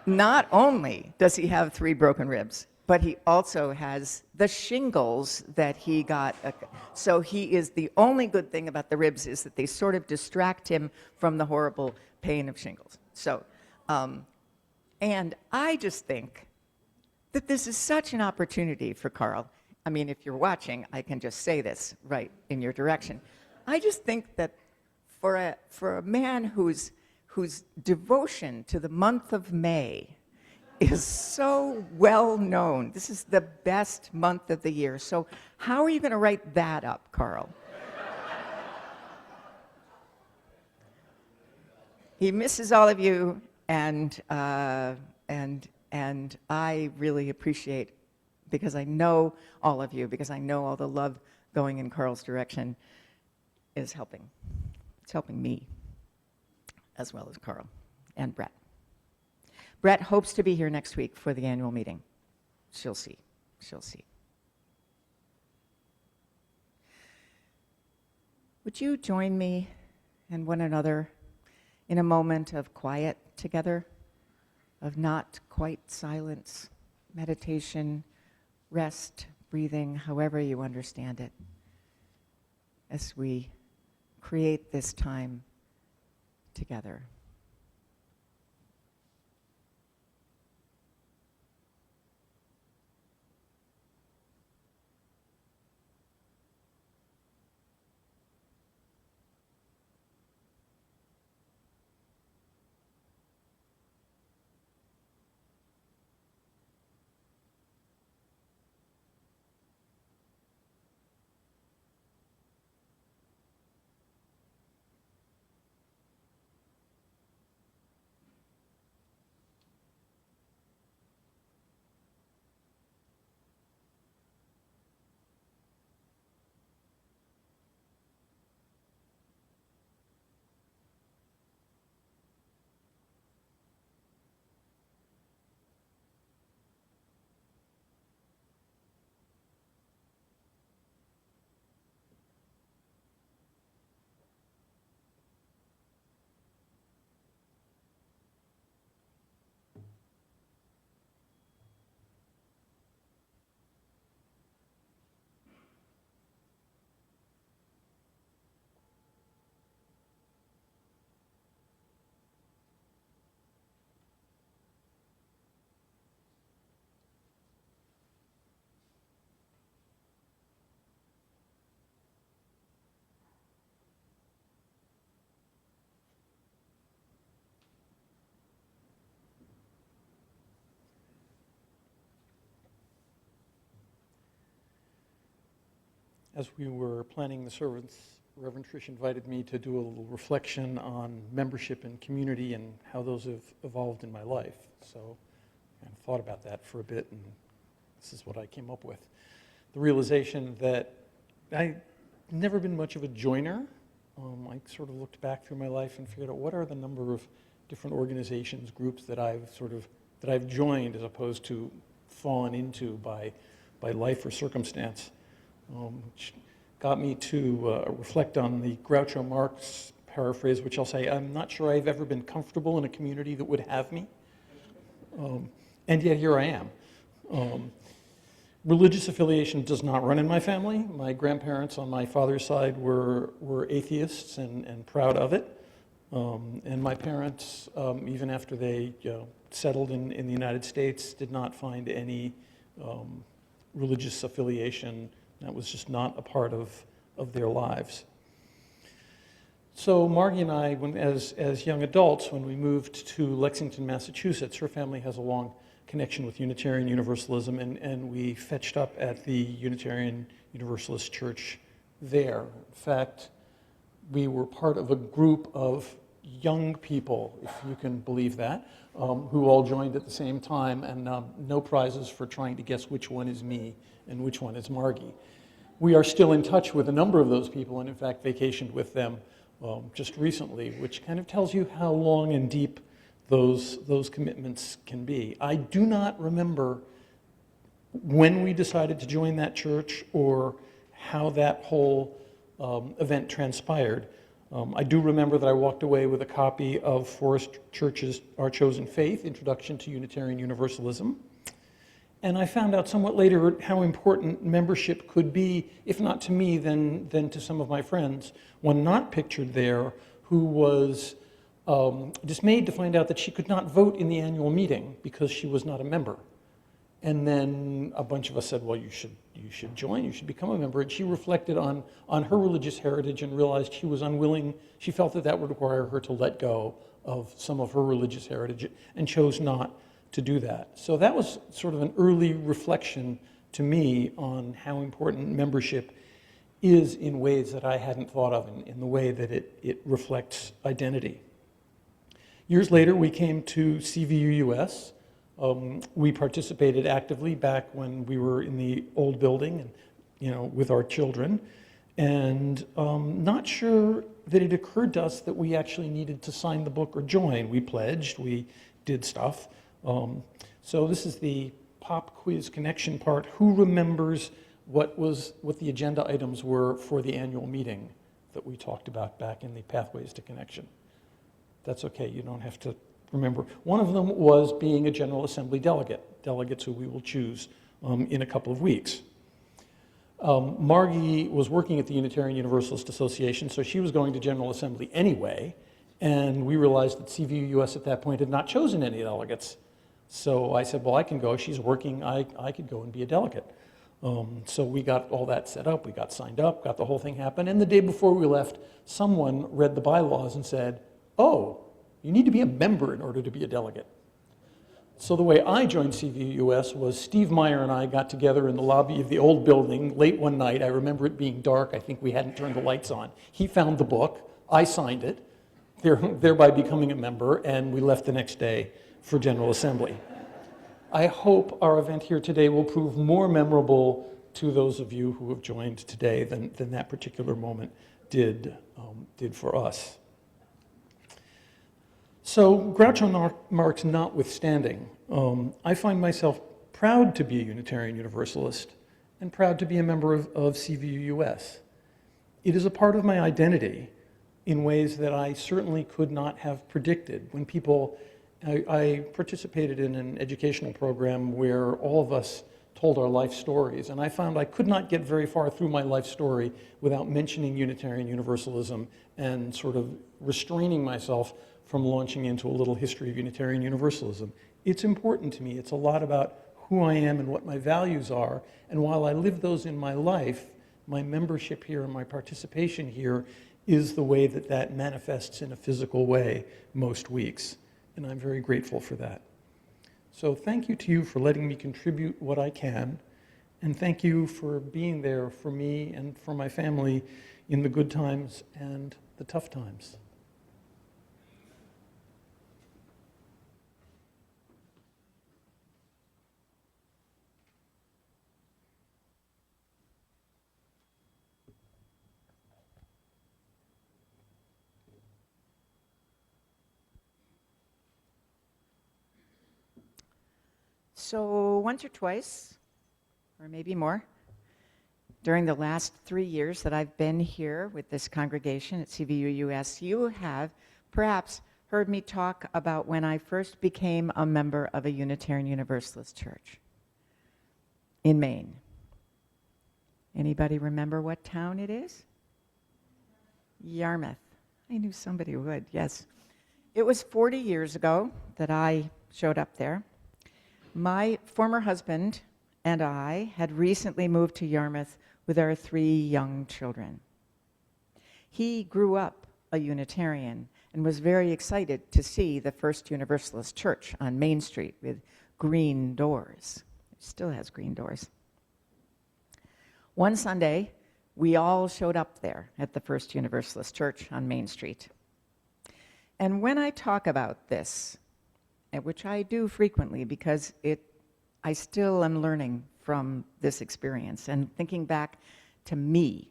S5: Not only does he have 3 broken ribs, but he also has the shingles that he got. So he is, the only good thing about the ribs is that they sort of distract him from the horrible pain of shingles. So, and I just think that this is such an opportunity for Carl. I mean, if you're watching, I can just say this right in your direction. I just think that for a man whose devotion to the month of May is so well known. This is the best month of the year. So how are you going to write that up, Carl? He misses all of you, and I really appreciate, because I know all of you, because I know all the love going in Carl's direction is helping. It's helping me, as well as Carl and Brett. Brett hopes to be here next week for the annual meeting. She'll see. She'll see. Would you join me and one another in a moment of quiet together, of not quite silence, meditation, rest, breathing, however you understand it, as we create this time together.
S4: As we were planning the service, Reverend Tricia invited me to do a little reflection on membership and community and how those have evolved in my life. So I thought about that for a bit, and this is what I came up with. The realization that I've never been much of a joiner. I sort of looked back through my life and figured out what are the number of different organizations, groups that I've joined as opposed to fallen into by life or circumstance. Which got me to reflect on the Groucho Marx paraphrase, which I'll say, I'm not sure I've ever been comfortable in a community that would have me, and yet here I am. Religious affiliation does not run in my family. My grandparents on my father's side were atheists and proud of it. And my parents, even after they settled in the United States, did not find any religious affiliation. That was just not a part of their lives. So Margy and I, as young adults, when we moved to Lexington, Massachusetts, her family has a long connection with Unitarian Universalism, and we fetched up at the Unitarian Universalist Church there. In fact, we were part of a group of young people, if you can believe that, who all joined at the same time, and no prizes for trying to guess which one is me and which one is Margy. We are still in touch with a number of those people, and in fact vacationed with them just recently, which kind of tells you how long and deep those commitments can be. I do not remember when we decided to join that church or how that whole event transpired. I do remember that I walked away with a copy of Forrest Church's Our Chosen Faith, Introduction to Unitarian Universalism. And I found out somewhat later how important membership could be, if not to me, then to some of my friends. One not pictured there who was dismayed to find out that she could not vote in the annual meeting because she was not a member. And then a bunch of us said, well, you should join, you should become a member. And she reflected on her religious heritage and realized she was unwilling, she felt that would require her to let go of some of her religious heritage and chose not to do that. So that was sort of an early reflection to me on how important membership is in ways that I hadn't thought of, in the way that it reflects identity. Years later, we came to CVU-US. We participated actively back when we were in the old building, and with our children, and not sure that it occurred to us that we actually needed to sign the book or join. We pledged, we did stuff. So this is the pop quiz connection part. Who remembers what the agenda items were for the annual meeting that we talked about back in the Pathways to Connection? That's okay, you don't have to remember. One of them was being a General Assembly delegate, delegates who we will choose in a couple of weeks. Margy was working at the Unitarian Universalist Association, so she was going to General Assembly anyway, and we realized that CVU-US at that point had not chosen any delegates. So I said, well, I can go, she's working, I could go and be a delegate. So we got all that set up, we got signed up, got the whole thing happen, and the day before we left, someone read the bylaws and said, oh, you need to be a member in order to be a delegate. So the way I joined CVU-US was Steve Meyer and I got together in the lobby of the old building late one night. I remember it being dark, I think we hadn't turned the lights on. He found the book, I signed it, thereby becoming a member, and we left the next day for General Assembly. I hope our event here today will prove more memorable to those of you who have joined today than that particular moment did for us. So Groucho Marx notwithstanding, I find myself proud to be a Unitarian Universalist and proud to be a member of CVU-US. It is a part of my identity in ways that I certainly could not have predicted. When I participated in an educational program where all of us told our life stories, and I found I could not get very far through my life story without mentioning Unitarian Universalism and sort of restraining myself from launching into a little history of Unitarian Universalism. It's important to me. It's a lot about who I am and what my values are, and while I live those in my life, my membership here and my participation here is the way that manifests in a physical way most weeks. And I'm very grateful for that. So thank you to you for letting me contribute what I can, and thank you for being there for me and for my family in the good times and the tough times.
S5: So once or twice, or maybe more, during the last 3 years that I've been here with this congregation at CVU-US, you have perhaps heard me talk about when I first became a member of a Unitarian Universalist church in Maine. Anybody remember what town it is? Yarmouth. I knew somebody would, yes. It was 40 years ago that I showed up there. My former husband and I had recently moved to Yarmouth with our 3 young children. He grew up a Unitarian and was very excited to see the first Universalist church on Main Street with green doors. It still has green doors. One Sunday, we all showed up there at the first Universalist church on Main Street. And when I talk about this, which I do frequently because I still am learning from this experience and thinking back to me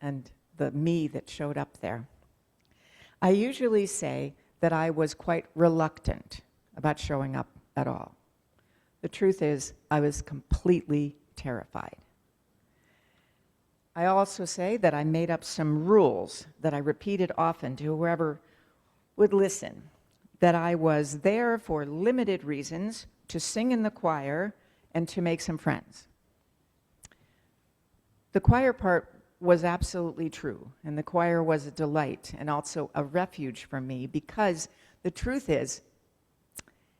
S5: and the me that showed up there, I usually say that I was quite reluctant about showing up at all. The truth is, I was completely terrified. I also say that I made up some rules that I repeated often to whoever would listen, that I was there for limited reasons, to sing in the choir and to make some friends. The choir part was absolutely true, and the choir was a delight and also a refuge for me, because the truth is,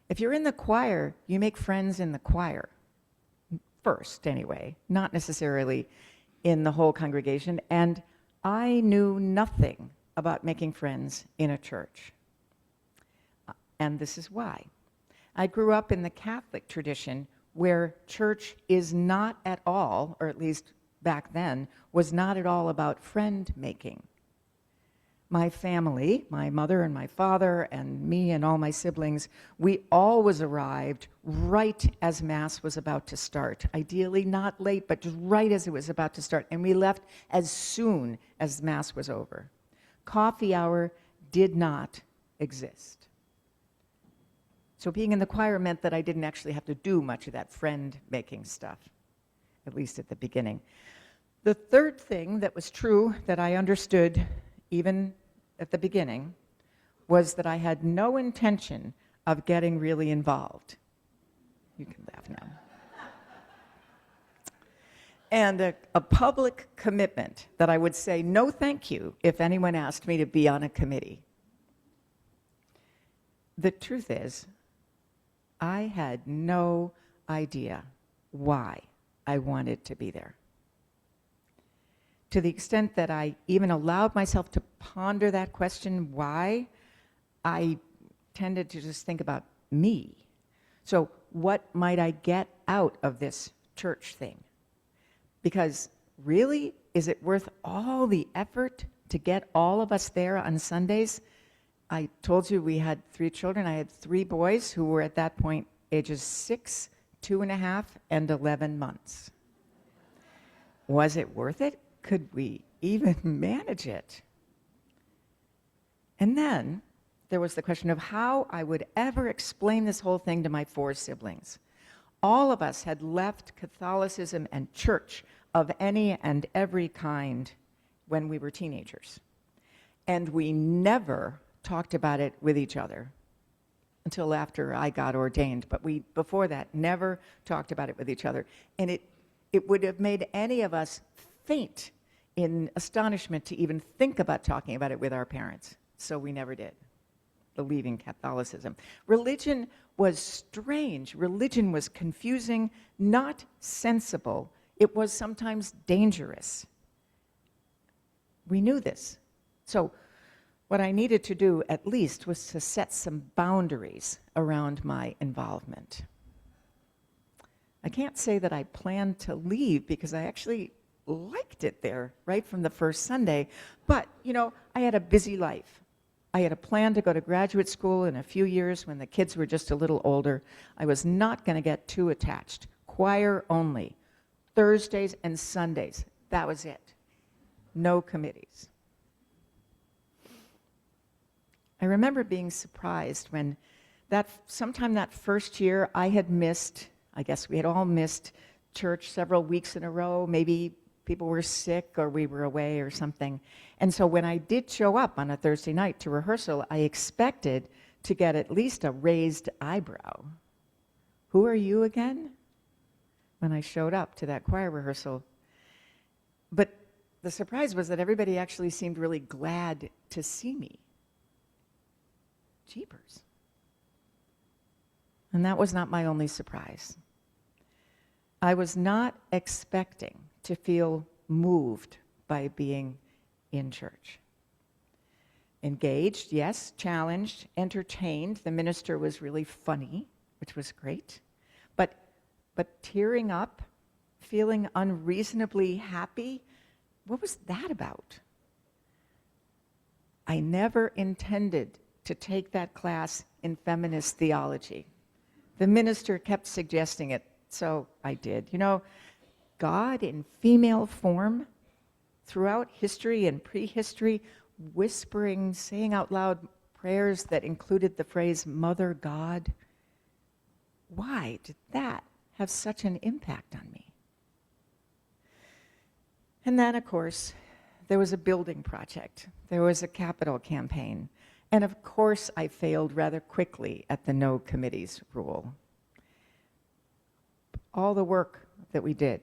S5: if you're in the choir, you make friends in the choir. First, anyway, not necessarily in the whole congregation, and I knew nothing about making friends in a church. And this is why. I grew up in the Catholic tradition where church is not at all, or at least back then, was not at all about friend making. My family, my mother and my father and me and all my siblings, we always arrived right as Mass was about to start. Ideally not late, but just right as it was about to start. And we left as soon as Mass was over. Coffee hour did not exist. So being in the choir meant that I didn't actually have to do much of that friend-making stuff, at least at the beginning. The third thing that was true that I understood even at the beginning was that I had no intention of getting really involved. You can laugh now. And a public commitment that I would say no thank you if anyone asked me to be on a committee. The truth is, I had no idea why I wanted to be there. To the extent that I even allowed myself to ponder that question, why, I tended to just think about me. So what might I get out of this church thing? Because really, is it worth all the effort to get all of us there on Sundays? I told you we had 3 children. I had 3 boys who were at that point ages 6, 2.5, and 11 months. Was it worth it? Could we even manage it? And then there was the question of how I would ever explain this whole thing to my 4 siblings. All of us had left Catholicism and church of any and every kind when we were teenagers. And we never talked about it with each other until after I got ordained. But we, before that, never talked about it with each other. And it would have made any of us faint in astonishment to even think about talking about it with our parents. So we never did, believing Catholicism. Religion was strange. Religion was confusing, not sensible. It was sometimes dangerous. We knew this. So what I needed to do, at least, was to set some boundaries around my involvement. I can't say that I planned to leave because I actually liked it there right from the first Sunday. But, you know, I had a busy life. I had a plan to go to graduate school in a few years when the kids were just a little older. I was not going to get too attached. Choir only. Thursdays and Sundays. That was it. No committees. I remember being surprised when sometime that first year I had missed, I guess we had all missed church several weeks in a row. Maybe people were sick or we were away or something. And so when I did show up on a Thursday night to rehearsal, I expected to get at least a raised eyebrow. Who are you again? When I showed up to that choir rehearsal. But the surprise was that everybody actually seemed really glad to see me. Jeepers. And that was not my only surprise. I was not expecting to feel moved by being in church. Engaged, yes, challenged, entertained. The minister was really funny, which was great. But tearing up, feeling unreasonably happy, what was that about? I never intended to take that class in feminist theology. The minister kept suggesting it, so I did. You know, God in female form throughout history and prehistory, whispering, saying out loud prayers that included the phrase, Mother God. Why did that have such an impact on me? And then, of course, there was a building project. There was a capital campaign. And of course, I failed rather quickly at the no committees rule. All the work that we did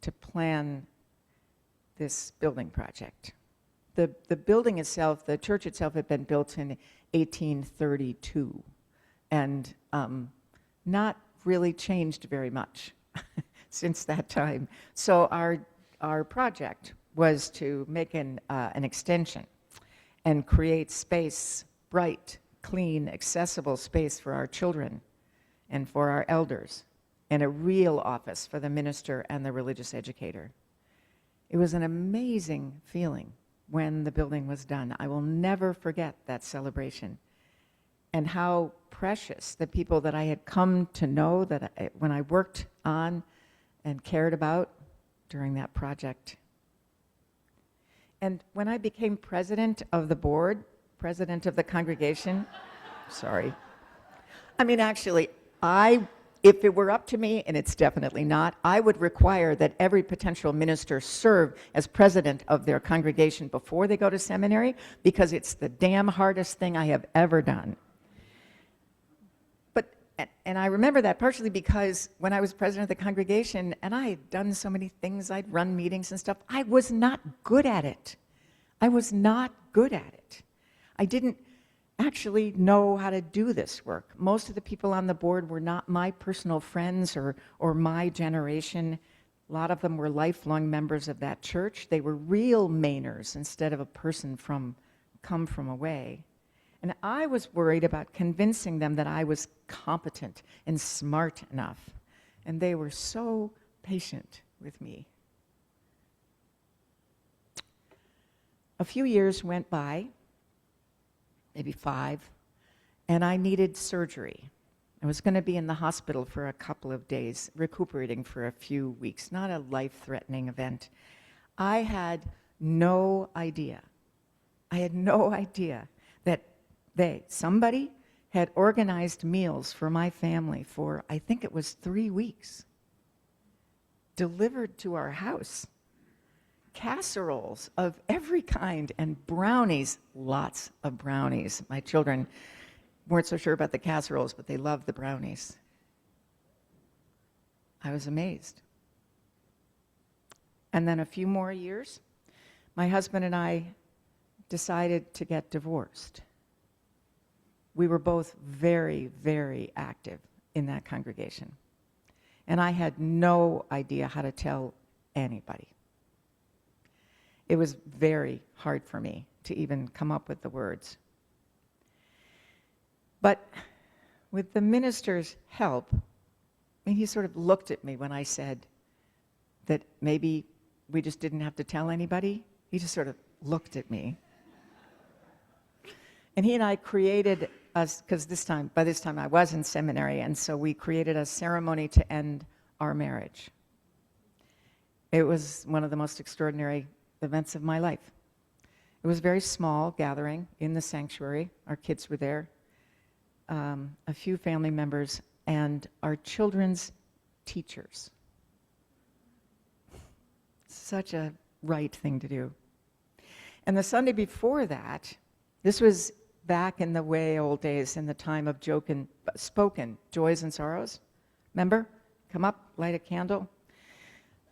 S5: to plan this building project. The building itself, the church itself had been built in 1832 and not really changed very much since that time. So our project was to make an extension and create space, bright, clean, accessible space for our children and for our elders, and a real office for the minister and the religious educator. It was an amazing feeling when the building was done. I will never forget that celebration and how precious the people that I had come to know when I worked on and cared about during that project. And when I became president of the board, president of the congregation, sorry. I mean, actually, if it were up to me, and it's definitely not, I would require that every potential minister serve as president of their congregation before they go to seminary, because it's the damn hardest thing I have ever done. And I remember that partially because when I was president of the congregation, and I had done so many things, I'd run meetings and stuff, I was not good at it. I was not good at it. I didn't actually know how to do this work. Most of the people on the board were not my personal friends or my generation. A lot of them were lifelong members of that church. They were real Mainers instead of a person come from away. And I was worried about convincing them that I was competent and smart enough. And they were so patient with me. A few years went by, maybe 5, and I needed surgery. I was going to be in the hospital for a couple of days, recuperating for a few weeks, not a life-threatening event. I had no idea that somebody had organized meals for my family for, I think it was 3 weeks, delivered to our house. Casseroles of every kind and brownies, lots of brownies. My children weren't so sure about the casseroles, but they loved the brownies. I was amazed. And then a few more years, my husband and I decided to get divorced. We were both very, very active in that congregation. And I had no idea how to tell anybody. It was very hard for me to even come up with the words. But with the minister's help, I mean, he sort of looked at me when I said that maybe we just didn't have to tell anybody. He just sort of looked at me. And he and I created because by this time I was in seminary, and so we created a ceremony to end our marriage. It was one of the most extraordinary events of my life. It was a very small gathering in the sanctuary. Our kids were there, a few family members, and our children's teachers. Such a right thing to do. And the Sunday before that, this was back in the way old days, in the time of spoken joys and sorrows. Remember? Come up, light a candle.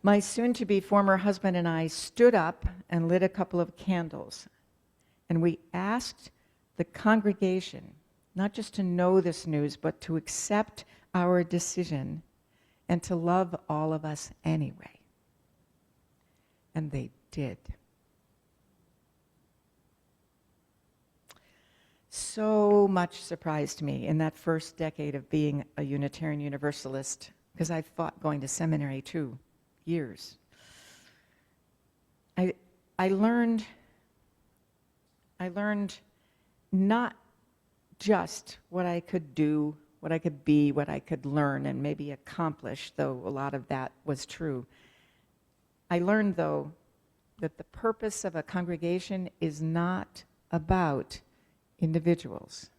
S5: My soon-to-be former husband and I stood up and lit a couple of candles, and we asked the congregation not just to know this news, but to accept our decision and to love all of us anyway. And they did. So much surprised me in that first decade of being a Unitarian Universalist, because I fought going to seminary too, years. I learned not just what I could do, what I could be, what I could learn and maybe accomplish, though a lot of that was true. I learned, though, that the purpose of a congregation is not about individuals,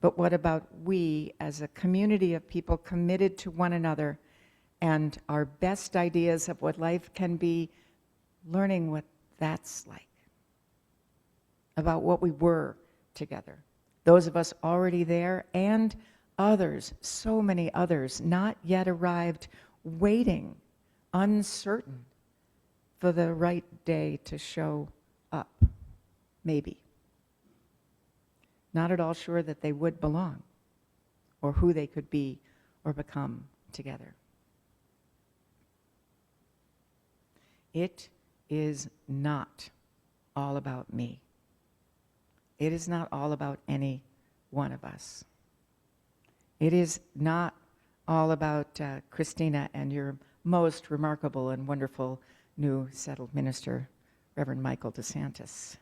S5: but what about we as a community of people committed to one another and our best ideas of what life can be, learning what that's like, about what we were together. Those of us already there and others, so many others, not yet arrived, waiting, uncertain for the right day to show up, maybe. Not at all sure that they would belong or who they could be or become together. It is not all about me. It is not all about any one of us. It is not all about Christina and your most remarkable and wonderful new settled minister, Reverend Michael DeSantis.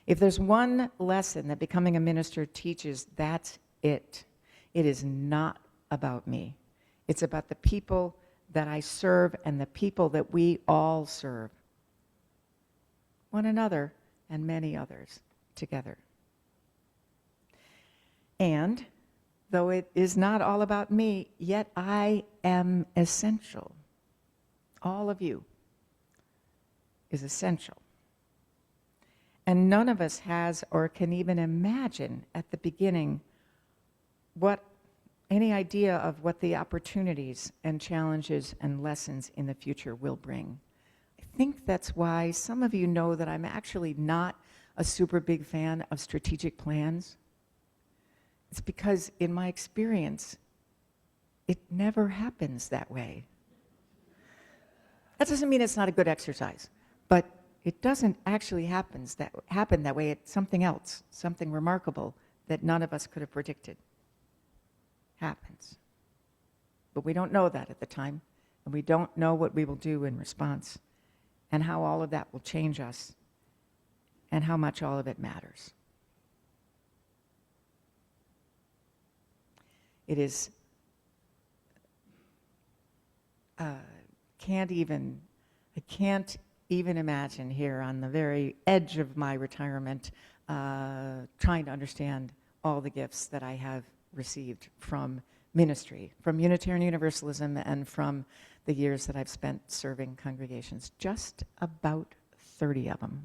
S5: If there's one lesson that becoming a minister teaches, that's it. It is not about me. It's about the people that I serve and the people that we all serve. One another and many others together. And though it is not all about me, yet I am essential. All of you is essential. And none of us has or can even imagine at the beginning any idea of what the opportunities and challenges and lessons in the future will bring. I think that's why some of you know that I'm actually not a super big fan of strategic plans. It's because in my experience, it never happens that way. That doesn't mean it's not a good exercise, but it doesn't actually happen that way. It's something else, something remarkable that none of us could have predicted happens. But we don't know that at the time, and we don't know what we will do in response, and how all of that will change us, and how much all of it matters. It is, I can't even imagine here on the very edge of my retirement, trying to understand all the gifts that I have received from ministry, from Unitarian Universalism, and from the years that I've spent serving congregations. Just about 30 of them.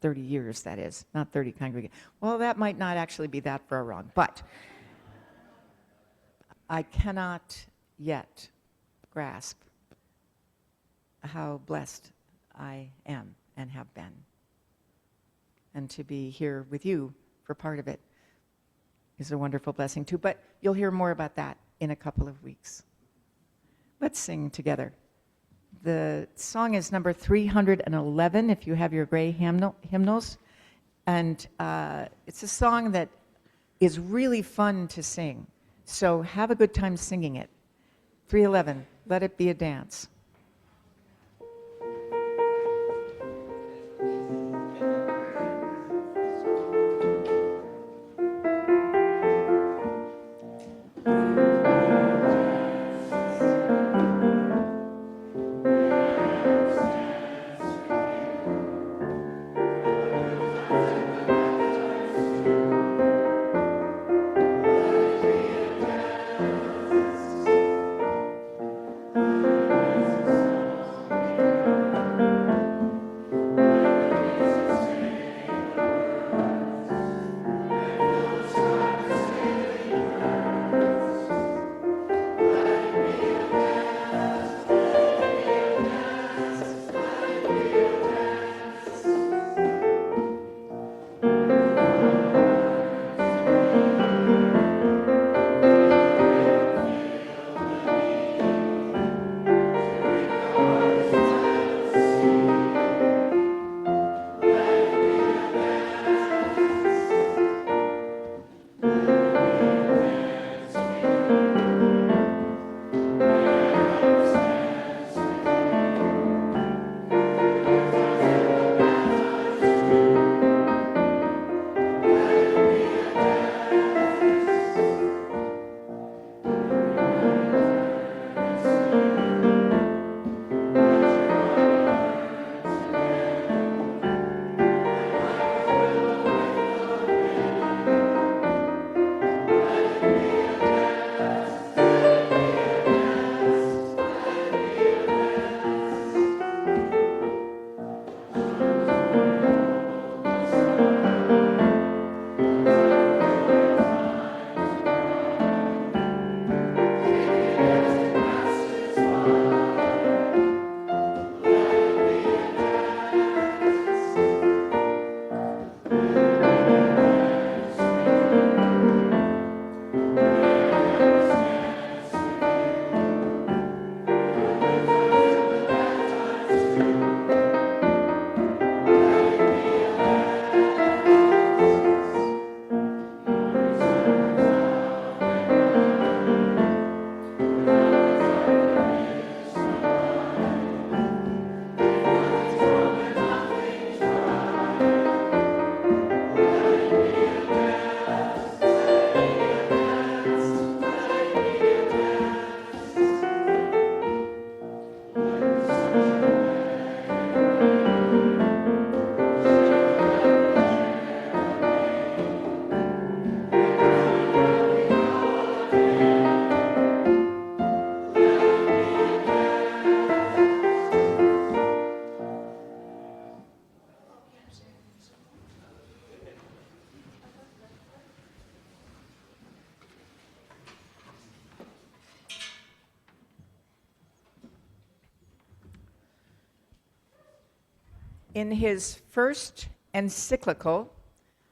S5: 30 years, that is, not 30 congregations. Well, that might not actually be that far wrong, but I cannot yet grasp how blessed I am and have been. And to be here with you for part of it is a wonderful blessing too, but you'll hear more about that in a couple of weeks. Let's sing together. The song is number 311, if you have your gray hymnals. And it's a song that is really fun to sing. So have a good time singing it. 311, Let It Be a Dance. In his first encyclical,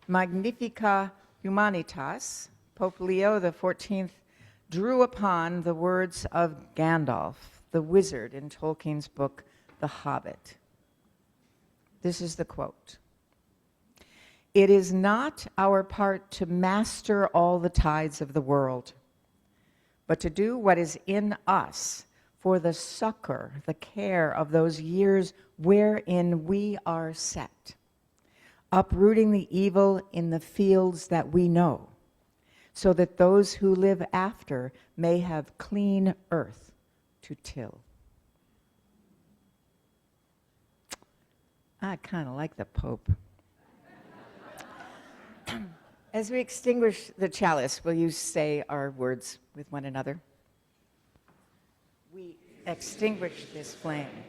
S5: Magnifica Humanitas, Pope Leo XIV drew upon the words of Gandalf, the wizard in Tolkien's book, The Hobbit. This is the quote. "It is not our part to master all the tides of the world, but to do what is in us for the succor, the care of those years wherein we are set, uprooting the evil in the fields that we know, so that those who live after may have clean earth to till." I kind of like the Pope. As we extinguish the chalice, will you say our words with one another? We extinguish this flame,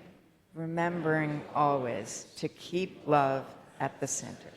S5: remembering always to keep love at the center.